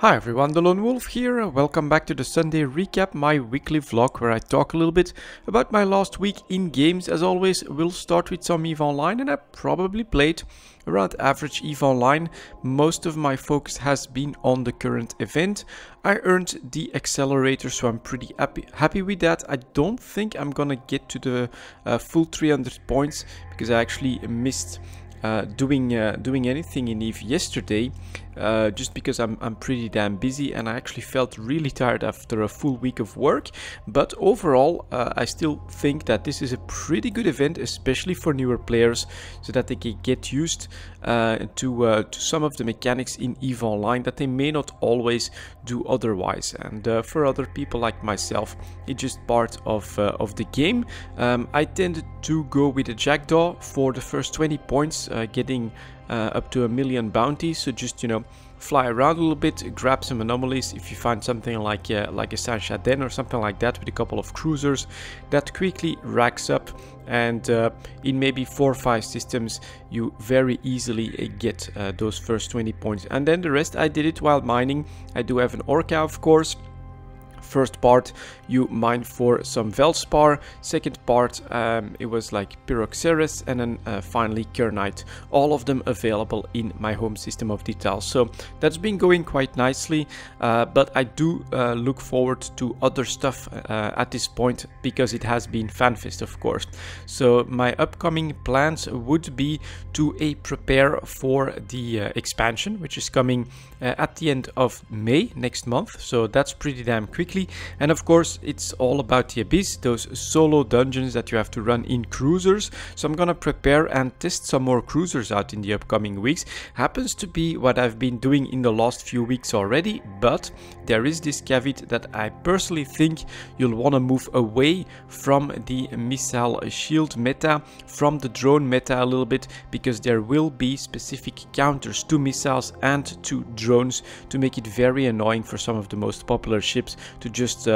Hi everyone, delonewolf here. Welcome back to the Sunday recap, my weekly vlog where I talk a little bit about my last week in games. As always, we'll start with some EVE Online, and I probably played around average EVE Online. Most of my focus has been on the current event. I earned the accelerator, so I'm pretty happy with that. I don't think I'm gonna get to the full 300 points because I actually missed doing anything in EVE yesterday, just because I'm pretty damn busy and I actually felt really tired after a full week of work. But overall, I still think that this is a pretty good event, especially for newer players, so that they can get used to some of the mechanics in EVE Online that they may not always do otherwise. And for other people like myself, it's just part of the game. I tended to go with a jackdaw for the first 20 points, getting up to 1 million bounties. So just, you know, fly around a little bit, grab some anomalies. If you find something like a Saint-Chaden or something like that with a couple of cruisers, that quickly racks up, and in maybe 4 or 5 systems you very easily get those first 20 points. And then the rest I did it while mining. I do have an Orca, of course. First part you mine for some Velspar, second part it was like Pyroxeres, and then finally Kernite, all of them available in my home system of details. So that's been going quite nicely, but I do look forward to other stuff at this point, because it has been FanFest, of course. So my upcoming plans would be to prepare for the expansion, which is coming at the end of May next month, so that's pretty damn quickly. And of course it's all about the Abyss, those solo dungeons that you have to run in cruisers. So I'm gonna prepare and test some more cruisers out in the upcoming weeks. Happens to be what I've been doing in the last few weeks already, but there is this caveat that I personally think you'll want to move away from the missile shield meta, from the drone meta a little bit, because there will be specific counters to missiles and to drones to make it very annoying for some of the most popular ships to just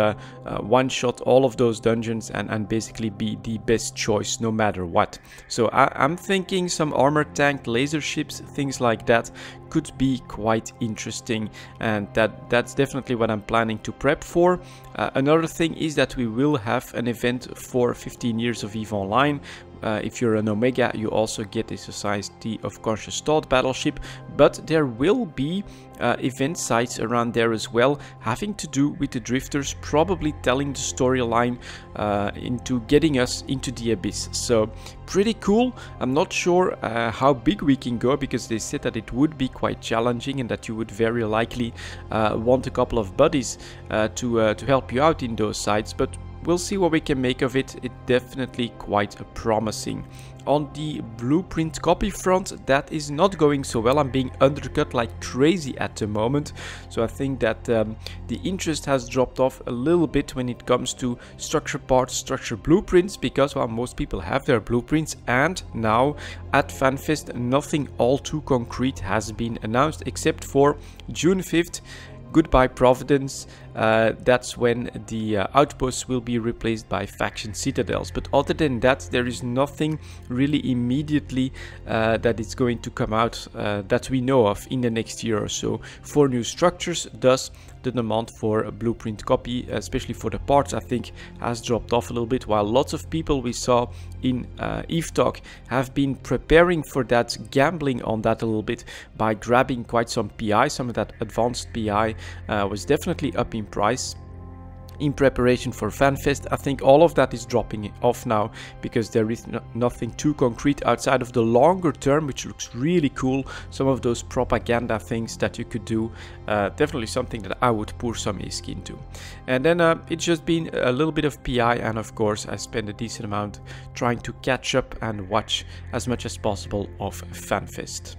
one-shot all of those dungeons and basically be the best choice no matter what. So I'm thinking some armored tank, laser ships, things like that could be quite interesting, and that's definitely what I'm planning to prep for. Another thing is that we will have an event for 15 years of EVE Online. If you're an Omega, you also get a Society of Conscious Thought battleship, but there will be event sites around there as well, having to do with the drifters, probably telling the storyline into getting us into the Abyss. So pretty cool. I'm not sure how big we can go, because they said that it would be quite challenging and that you would very likely want a couple of buddies to help you out in those sites, but we'll see what we can make of it. It's definitely quite promising. On the blueprint copy front, that is not going so well. I'm being undercut like crazy at the moment. So I think that the interest has dropped off a little bit when it comes to structure parts, structure blueprints, because, well, most people have their blueprints, and now at FanFest nothing all too concrete has been announced except for June 5th. Goodbye Providence, that's when the outposts will be replaced by faction citadels. But other than that, there is nothing really immediately that is going to come out that we know of in the next year or so for new structures. Thus the demand for a blueprint copy, especially for the parts, I think has dropped off a little bit, while lots of people we saw in EVE Talk have been preparing for that, gambling on that a little bit by grabbing quite some PI. Some of that advanced PI was definitely up in price in preparation for FanFest. I think all of that is dropping off now, because there is nothing too concrete outside of the longer term, which looks really cool. Some of those propaganda things that you could do, definitely something that I would pour some ISK into. And then it's just been a little bit of PI, and of course I spend a decent amount trying to catch up and watch as much as possible of FanFest.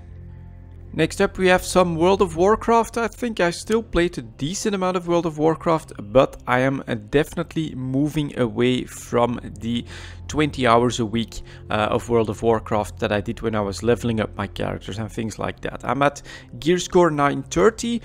Next up we have some World of Warcraft. I think I still played a decent amount of World of Warcraft, but I am definitely moving away from the 20 hours a week of World of Warcraft that I did when I was leveling up my characters and things like that. I'm at gear score 930.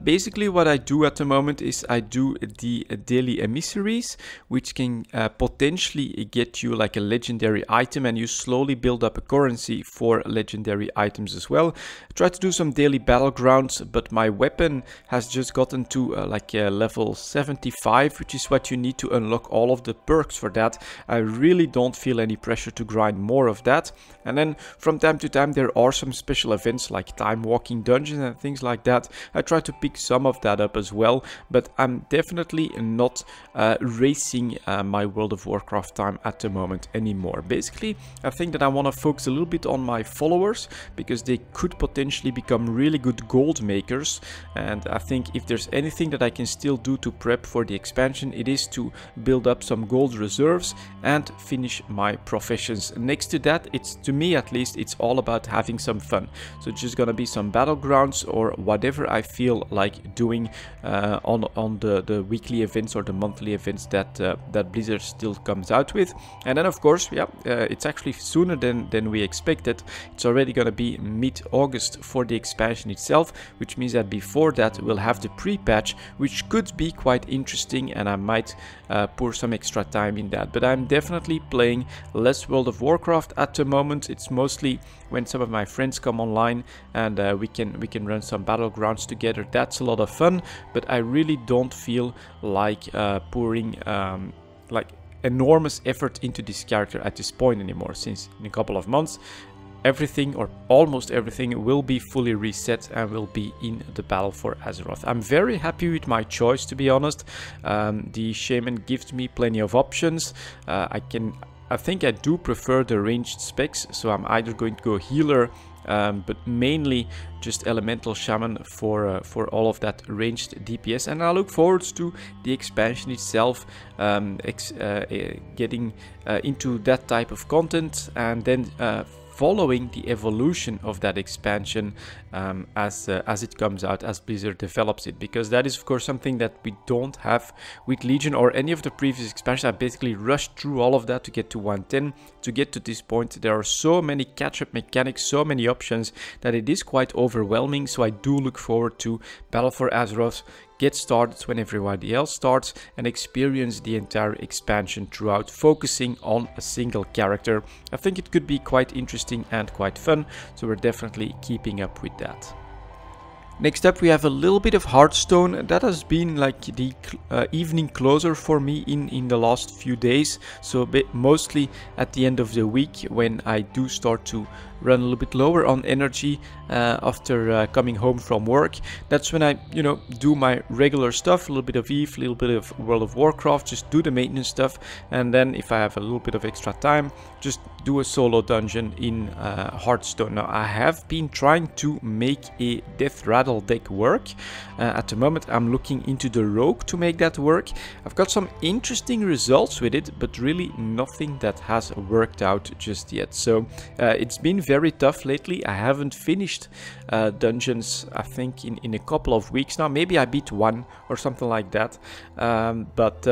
Basically what I do at the moment is I do the daily emissaries, which can potentially get you like a legendary item, and you slowly build up a currency for legendary items as well. I try to do some daily battlegrounds, but my weapon has just gotten to like level 75, which is what you need to unlock all of the perks for that. I really don't feel any pressure to grind more of that. And then from time to time there are some special events like time walking dungeons and things like that. I try to pick some of that up as well, but I'm definitely not racing my World of Warcraft time at the moment anymore. Basically, I think that I want to focus a little bit on my followers, because they could potentially become really good gold makers, and I think if there's anything that I can still do to prep for the expansion, it is to build up some gold reserves and finish my professions. Next to that, it's, to me at least, it's all about having some fun. So it's just gonna be some battlegrounds or whatever I feel like doing on the weekly events or the monthly events that that Blizzard still comes out with. And then of course, yeah, it's actually sooner than we expected. It's already gonna be mid-August for the expansion itself, which means that before that we'll have the pre-patch, which could be quite interesting, and I might pour some extra time in that. But I'm definitely playing less World of Warcraft at the moment. It's mostly when some of my friends come online and we can run some battlegrounds together. That's a lot of fun, but I really don't feel like pouring like enormous effort into this character at this point anymore, since in a couple of months everything or almost everything will be fully reset and will be in the battle for Azeroth. I'm very happy with my choice, to be honest. The Shaman gives me plenty of options. I think I do prefer the ranged specs, so I'm either going to go healer, but mainly just elemental shaman for all of that ranged DPS. And I look forward to the expansion itself, getting into that type of content, and then following the evolution of that expansion as it comes out, as Blizzard develops it, because that is of course something that we don't have with Legion or any of the previous expansions. I basically rushed through all of that to get to 110. To get to this point, there are so many catch-up mechanics, so many options, that it is quite overwhelming. So I do look forward to Battle for Azeroth get started when everybody else starts and experience the entire expansion throughout, focusing on a single character. I think it could be quite interesting and quite fun, so we're definitely keeping up with that. Next up, we have a little bit of Hearthstone. That has been like the evening closer for me in the last few days. So mostly at the end of the week, when I do start to run a little bit lower on energy after coming home from work. That's when I, do my regular stuff, a little bit of EVE, a little bit of World of Warcraft, just do the maintenance stuff. And then if I have a little bit of extra time, just do a solo dungeon in Hearthstone. Now, I have been trying to make a Death Rattle deck work. At the moment, I'm looking into the Rogue to make that work. I've got some interesting results with it, but really nothing that has worked out just yet. So it's been very tough lately. I haven't finished dungeons, I think, in a couple of weeks now. Maybe I beat one or something like that. But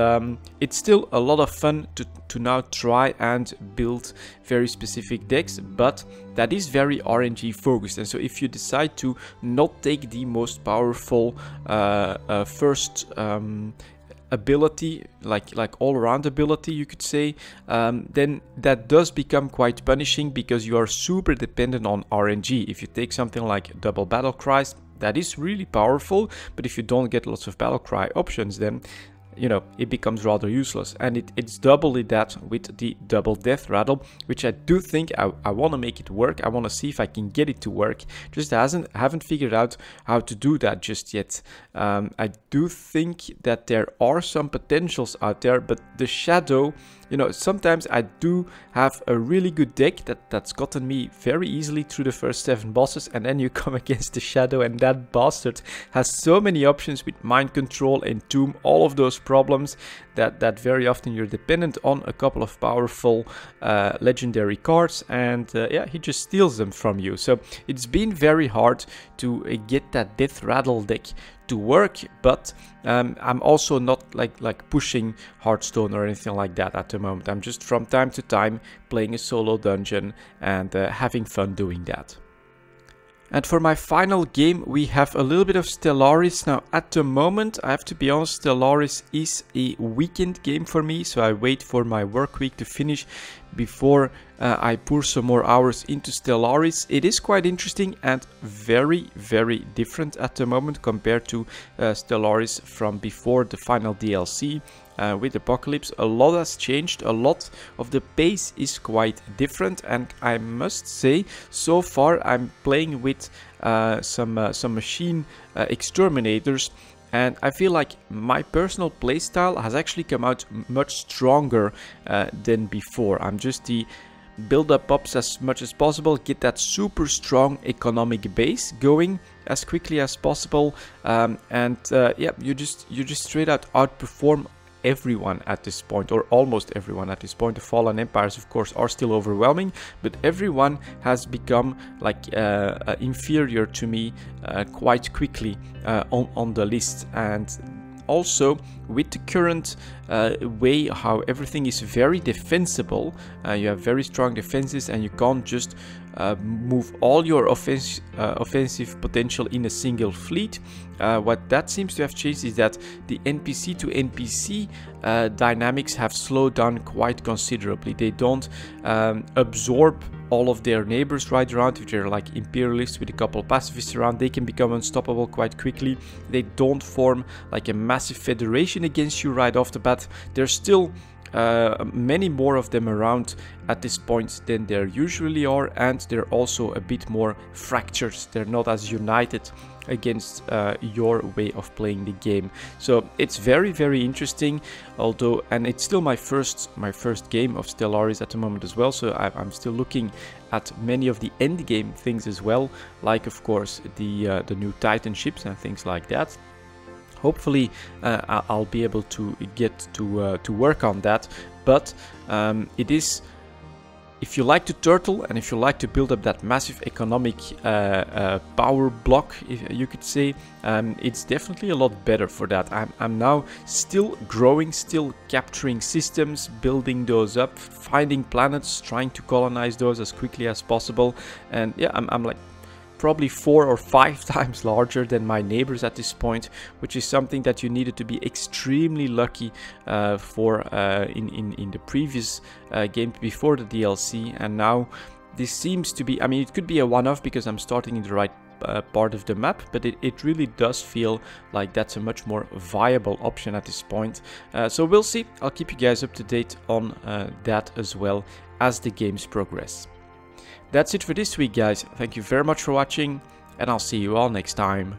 it's still a lot of fun to now try and build very specific decks, but that is very RNG focused. And so if you decide to not take the most powerful first ability, like all-around ability, you could say, then that does become quite punishing, because you are super dependent on RNG. If you take something like double battle cries, that is really powerful, but if you don't get lots of battle cry options, then it becomes rather useless. And it's doubly that with the double death rattle, which I do think I want to make it work. I want to see if I can get it to work. Just haven't figured out how to do that just yet. I do think that there are some potentials out there, but the shadow, sometimes I do have a really good deck that's gotten me very easily through the first 7 bosses, and then you come against the shadow, and that bastard has so many options with mind control, entomb, all of those problems that very often you're dependent on a couple of powerful legendary cards, and yeah, he just steals them from you. So it's been very hard to get that Death Rattle deck to work, but I'm also not like pushing Hearthstone or anything like that at the moment. I'm just from time to time playing a solo dungeon and having fun doing that. And for my final game, we have a little bit of Stellaris. Now, at the moment, I have to be honest, Stellaris is a weekend game for me, so I wait for my work week to finish before I pour some more hours into Stellaris. It is quite interesting and very, very different at the moment compared to Stellaris from before the final DLC. With Apocalypse, a lot has changed, a lot of the pace is quite different, and I must say, so far I'm playing with some machine exterminators, and I feel like my personal playstyle has actually come out much stronger than before. I'm just the build up ups as much as possible, get that super strong economic base going as quickly as possible, and yeah, you just straight out outperform everyone at this point, or almost everyone at this point. The Fallen Empires, of course, are still overwhelming, but everyone has become like inferior to me quite quickly on the list. And also with the current way how everything is very defensible, you have very strong defenses, and you can't just move all your offensive potential in a single fleet. What that seems to have changed is that the NPC to NPC dynamics have slowed down quite considerably. They don't absorb all of their neighbors right around. If they're like imperialists with a couple pacifists around, they can become unstoppable quite quickly. They don't form like a massive federation against you right off the bat. There's still many more of them around at this point than there usually are, and they're also a bit more fractured. They're not as united against your way of playing the game. So it's very, very interesting, although, and it's still my first game of Stellaris at the moment as well, so I'm still looking at many of the end game things as well, like of course the new Titan ships and things like that. Hopefully I'll be able to get to work on that, but it is, if you like to turtle and if you like to build up that massive economic power block, if you could say, it's definitely a lot better for that. I'm now still growing, still capturing systems, building those up, finding planets, trying to colonize those as quickly as possible, and yeah, I'm like probably 4 or 5 times larger than my neighbors at this point, which is something that you needed to be extremely lucky for in the previous game before the DLC. And now this seems to be, I mean, it could be a one-off because I'm starting in the right part of the map, but it really does feel like that's a much more viable option at this point. So we'll see. I'll keep you guys up to date on that as well as the games progress. That's it for this week, guys. Thank you very much for watching, and I'll see you all next time.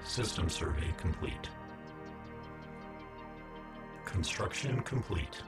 System survey complete. Construction complete.